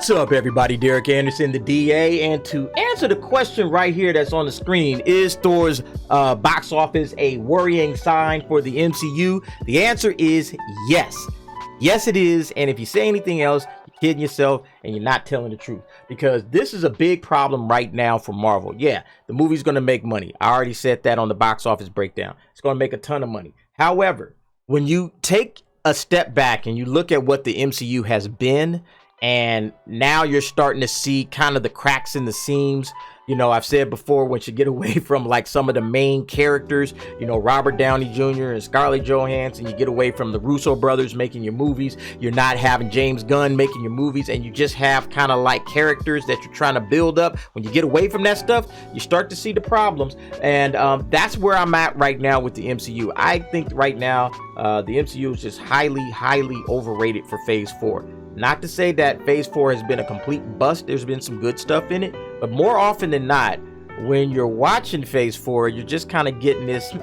What's up, everybody? Derek Anderson, the DA, and to answer the question right here that's on the screen, is Thor's box office a worrying sign for the MCU? The answer is yes. Yes, it is. And if you say anything else, you're kidding yourself and you're not telling the truth, because this is a big problem right now for Marvel. Yeah, the movie's going to make money. I already said that on the box office breakdown. It's going to make a ton of money. However, when you take a step back and you look at what the MCU has been, and now you're starting to see kind of the cracks in the seams. You know, I've said before, once you get away from like some of the main characters, you know, Robert Downey Jr. and Scarlett Johansson, you get away from the Russo brothers making your movies. You're not having James Gunn making your movies, and you just have kind of like characters that you're trying to build up. When you get away from that stuff, you start to see the problems. And that's where I'm at right now with the MCU. I think right now the MCU is just highly overrated for Phase 4. Not to say that Phase 4 has been a complete bust. There's been some good stuff in it, but more often than not, when you're watching Phase 4, you're just kind of getting this,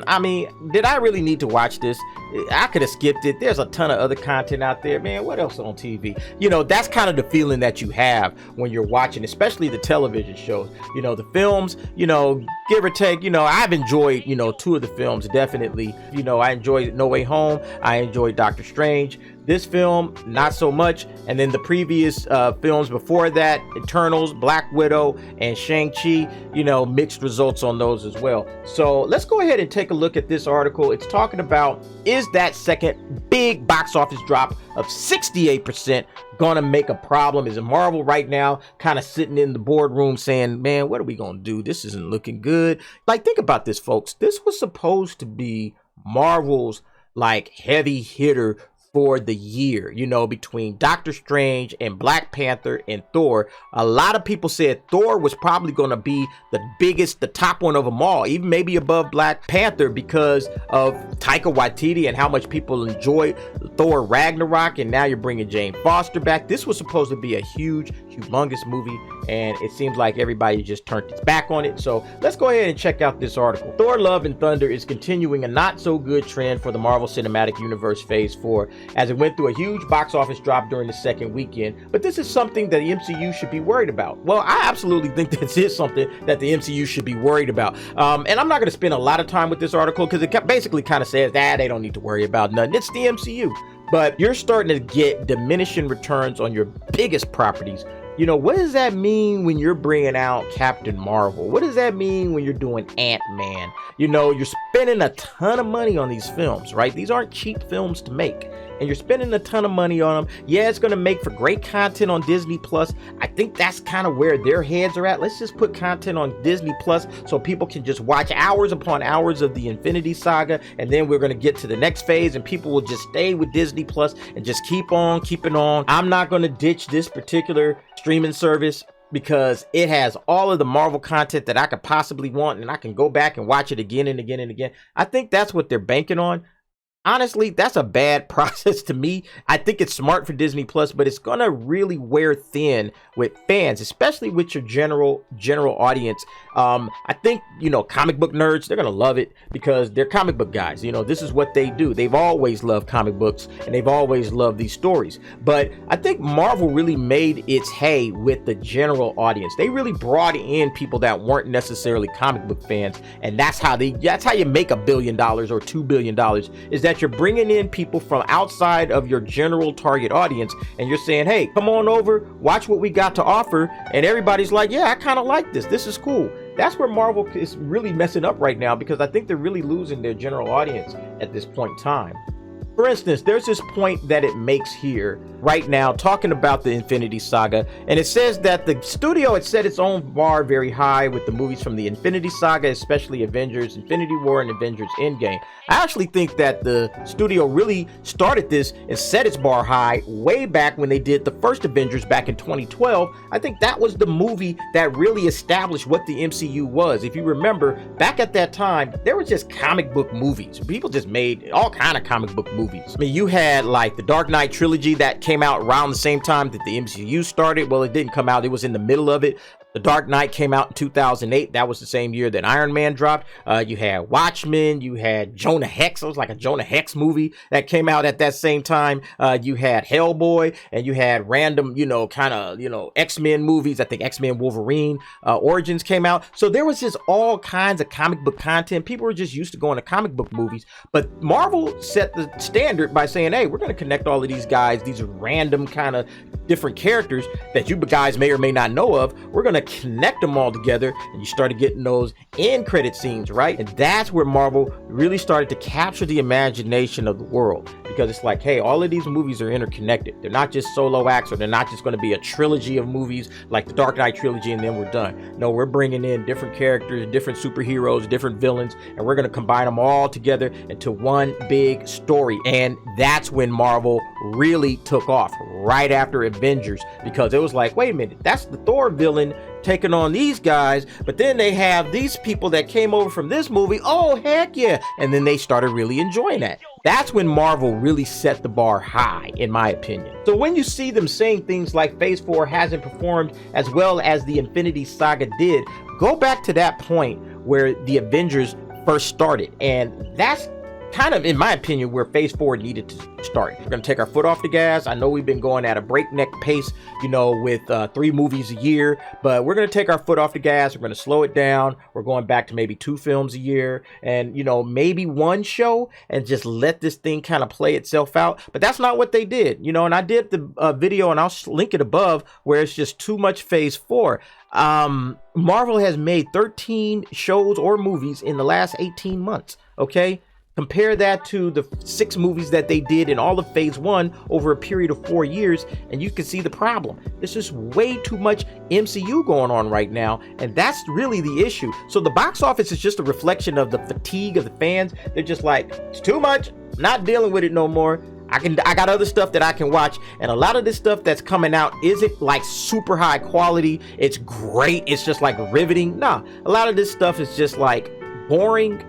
I mean, did I really need to watch this? I could have skipped it. There's a ton of other content out there, man. What else on TV? You know, that's kind of the feeling that you have when you're watching, especially the television shows. You know, the films, you know, give or take, you know, I've enjoyed, you know, 2 of the films, definitely. You know, I enjoyed No Way Home. I enjoyed Doctor Strange. This film, not so much. And then the previous films before that, Eternals, Black Widow, and Shang-Chi, you know, mixed results on those as well. So let's go ahead and take a look at this article. It's talking about, is that second big box office drop of 68% gonna make a problem? Is it Marvel right now kind of sitting in the boardroom saying, man, what are we gonna do? This isn't looking good. Like, think about this, folks. This was supposed to be Marvel's like heavy hitter for the year, you know, between Doctor Strange and Black Panther and Thor. A lot of people said Thor was probably going to be the biggest, the top one of them all, even maybe above Black Panther, because of Taika Waititi and how much people enjoyed Thor Ragnarok. And now you're bringing Jane Foster back. This was supposed to be a humongous movie, and it seems like everybody just turned its back on it. So let's go ahead and check out this article. Thor Love and Thunder is continuing a not so good trend for the Marvel Cinematic Universe Phase 4, as it went through a huge box office drop during the second weekend. But this is something that the MCU should be worried about. Well, I absolutely think this is something that the MCU should be worried about. And I'm not going to spend a lot of time with this article, because it basically kind of says that they don't need to worry about nothing. It's the MCU. But you're starting to get diminishing returns on your biggest properties. You know, what does that mean when you're bringing out Captain Marvel? What does that mean when you're doing Ant-Man? You know, you're spending a ton of money on these films, right? These aren't cheap films to make, and you're spending a ton of money on them. Yeah, it's going to make for great content on Disney Plus. I think that's kind of where their heads are at. Let's just put content on Disney Plus so people can just watch hours upon hours of the Infinity Saga, and then we're going to get to the next phase, and people will just stay with Disney Plus and just keep on keeping on. I'm not going to ditch this particular streaming service, because it has all of the Marvel content that I could possibly want, and I can go back and watch it again and again and again. I think that's what they're banking on. Honestly, that's a bad process to me. I think it's smart for Disney Plus, but it's gonna really wear thin with fans, especially with your general audience. I think, you know, comic book nerds, they're gonna love it because they're comic book guys. You know, this is what they do. They've always loved comic books, and they've always loved these stories. But I think Marvel really made its hay with the general audience. They really brought in people that weren't necessarily comic book fans, and that's how you make $1 billion or $2 billion, is that you're bringing in people from outside of your general target audience, and you're saying, hey, come on over, watch what we got to offer. And everybody's like, yeah, I kind of like this is cool. That's where Marvel is really messing up right now, because I think they're really losing their general audience at this point in time. For instance, there's this point that it makes here right now talking about the Infinity Saga, and it says that the studio had set its own bar very high with the movies from the Infinity Saga, especially Avengers Infinity War and Avengers Endgame. I actually think that the studio really started this and set its bar high way back when they did the first Avengers back in 2012. I think that was the movie that really established what the MCU was. If you remember, back at that time, there were just comic book movies. People just made all kind of comic book movies. I mean, you had like the Dark Knight trilogy that came out around the same time that the MCU started. Well, it didn't come out. It was in the middle of it. The Dark Knight came out in 2008. That was the same year that Iron Man dropped. You had Watchmen. You had Jonah Hex. It was like a Jonah Hex movie that came out at that same time. You had Hellboy, and you had random, X-Men movies. I think X-Men Wolverine Origins came out. So there was just all kinds of comic book content. People were just used to going to comic book movies. But Marvel set the standard by saying, hey, we're going to connect all of these guys, these random kind of different characters that you guys may or may not know of. We're going to connect them all together, and you started getting those end credit scenes, right? And that's where Marvel really started to capture the imagination of the world, because it's like, hey, all of these movies are interconnected. They're not just solo acts, or they're not just going to be a trilogy of movies like the Dark Knight trilogy and then we're done. No, we're bringing in different characters, different superheroes, different villains, and we're going to combine them all together into one big story. And that's when Marvel really took off, right after Avengers, because it was like, wait a minute, that's the Thor villain taking on these guys, but then they have these people that came over from this movie. Oh, heck yeah. And then they started really enjoying that. That's when Marvel really set the bar high, in my opinion. So when you see them saying things like Phase 4 hasn't performed as well as the Infinity Saga did, go back to that point where the Avengers first started. And that's kind of, in my opinion, where Phase 4 needed to start. We're going to take our foot off the gas. I know we've been going at a breakneck pace, with 3 movies a year, but we're going to take our foot off the gas. We're going to slow it down. We're going back to maybe 2 films a year and, maybe 1 show, and just let this thing kind of play itself out. But that's not what they did, and I did the video, and I'll link it above, where it's just too much Phase 4. Marvel has made 13 shows or movies in the last 18 months. Okay. Compare that to the 6 movies that they did in all of Phase 1 over a period of 4 years, and you can see the problem. There's just way too much MCU going on right now, and that's really the issue. So the box office is just a reflection of the fatigue of the fans. They're just like, it's too much, not dealing with it no more. I got other stuff that I can watch, and a lot of this stuff that's coming out isn't like super high quality. It's great. It's just like riveting. Nah, a lot of this stuff is just like boring.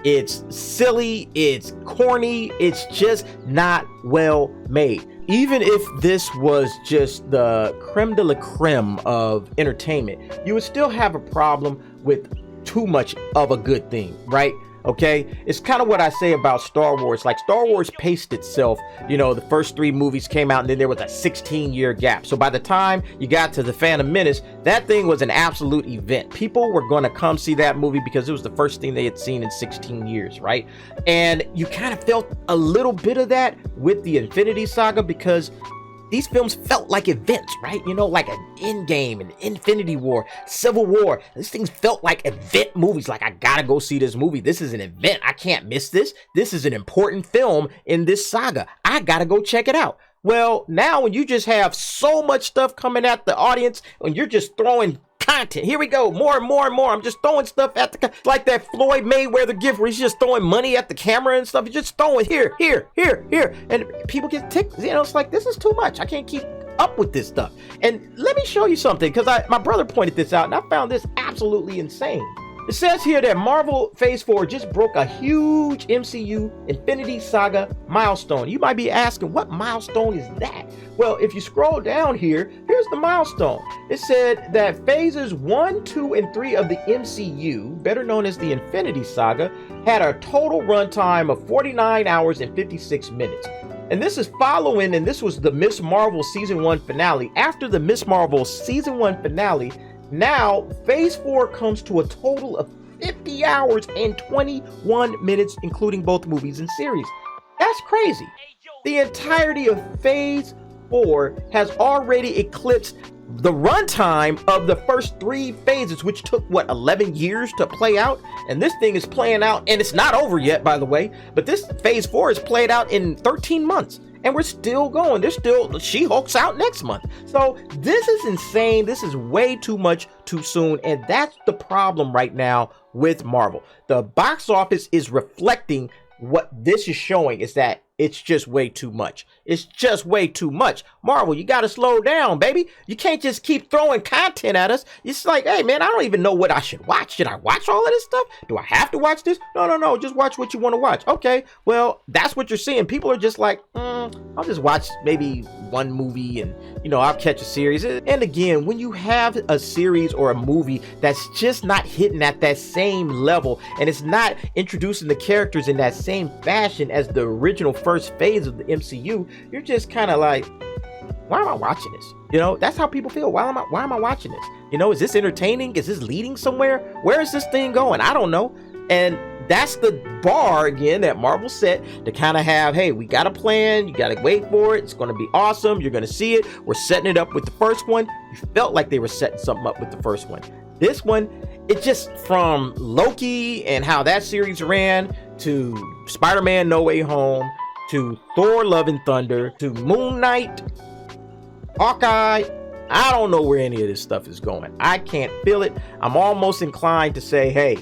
It's silly, it's corny, it's just not well made. Even if this was just the creme de la creme of entertainment, you would still have a problem with too much of a good thing, right? Okay, it's kind of what I say about Star Wars. Like, Star Wars paced itself. The first 3 movies came out, and then there was a 16-year gap. So by the time you got to The Phantom Menace, that thing was an absolute event. People were going to come see that movie because it was the first thing they had seen in 16 years, right? And you kind of felt a little bit of that with the Infinity Saga, because these films felt like events, right? Like an Endgame, an Infinity War, Civil War. These things felt like event movies. Like, I gotta go see this movie. This is an event. I can't miss this. This is an important film in this saga. I gotta go check it out. Well, now when you just have so much stuff coming at the audience, and you're just throwing content. Here we go. More and more and more. I'm just throwing stuff at like that Floyd Mayweather gift where he's just throwing money at the camera and stuff. He's just throwing here. And people get ticked. It's like, this is too much. I can't keep up with this stuff. And let me show you something, because my brother pointed this out, and I found this absolutely insane. It says here that Marvel Phase 4 just broke a huge MCU Infinity Saga milestone. You might be asking, what milestone is that? Well, if you scroll down here, here's the milestone. It said that Phases 1, 2, and 3 of the MCU, better known as the Infinity Saga, had a total runtime of 49 hours and 56 minutes. And this is following, and this was the Miss Marvel Season 1 finale. After the Miss Marvel Season 1 finale, now Phase 4 comes to a total of 50 hours and 21 minutes, including both movies and series. That's crazy. The entirety of Phase 4 has already eclipsed the runtime of the first 3 phases, which took, 11 years to play out? And this thing is playing out, and it's not over yet, by the way, but this Phase 4 is played out in 13 months. And we're still going. There's still, She-Hulk's out next month. So this is insane. This is way too much too soon. And that's the problem right now with Marvel. The box office is reflecting what this is showing, is that it's just way too much. It's just way too much. Marvel, you got to slow down, baby. You can't just keep throwing content at us. It's like, hey, man, I don't even know what I should watch. Should I watch all of this stuff? Do I have to watch this? No. Just watch what you want to watch. Okay, well, that's what you're seeing. People are just like, I'll just watch maybe one movie and, I'll catch a series. And again, when you have a series or a movie that's just not hitting at that same level and it's not introducing the characters in that same fashion as the original first phase of the MCU, you're just kind of like, why am I watching this? That's how people feel. Why am I watching this? Is this entertaining? Is this leading somewhere? Where is this thing going? I don't know. And that's the bar again that Marvel set to kind of have, hey, we got a plan. You got to wait for it. It's going to be awesome. You're going to see it. We're setting it up with the first one. You felt like they were setting something up with the first one. This one, it just, from Loki and how that series ran to Spider-Man No Way Home to Thor Love and Thunder to Moon Knight, Hawkeye, I don't know where any of this stuff is going. I can't feel it. I'm almost inclined to say, hey,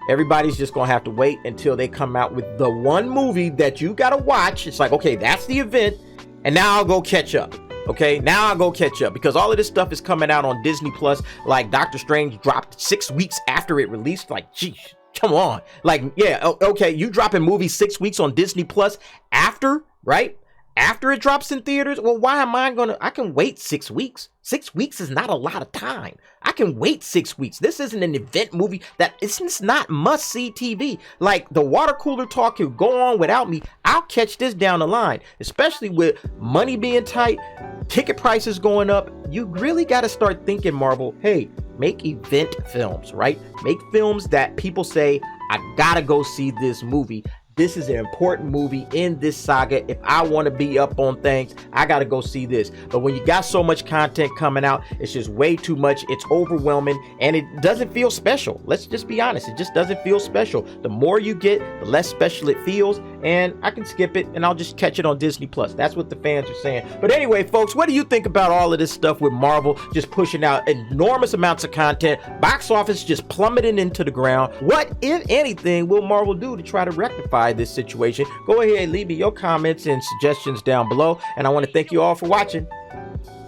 everybody's just gonna have to wait until they come out with the one movie that you gotta watch. It's like, okay, that's the event, and now I'll go catch up. Okay, now I'll go catch up, because all of this stuff is coming out on Disney Plus. Like Doctor Strange dropped 6 weeks after it released. Like, geez, come on. Like, yeah, okay, you dropping movies 6 weeks on Disney Plus after, right? After it drops in theaters? Well, why am I can wait 6 weeks. 6 weeks is not a lot of time. I can wait 6 weeks. This isn't an event movie it's not must-see TV. Like, the water cooler talk can go on without me. I'll catch this down the line, especially with money being tight, ticket prices going up. You really got to start thinking, Marvel, hey, make event films, right? Make films that people say, I gotta go see this movie. This is an important movie in this saga. If I want to be up on things, I got to go see this. But when you got so much content coming out, it's just way too much. It's overwhelming and it doesn't feel special. Let's just be honest. It just doesn't feel special. The more you get, the less special it feels. And I can skip it and I'll just catch it on Disney Plus. That's what the fans are saying. But anyway, folks, what do you think about all of this stuff with Marvel just pushing out enormous amounts of content, box office just plummeting into the ground? What, if anything, will Marvel do to try to rectify this situation? Go ahead and leave me your comments and suggestions down below, and I want to thank you all for watching.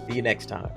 See you next time.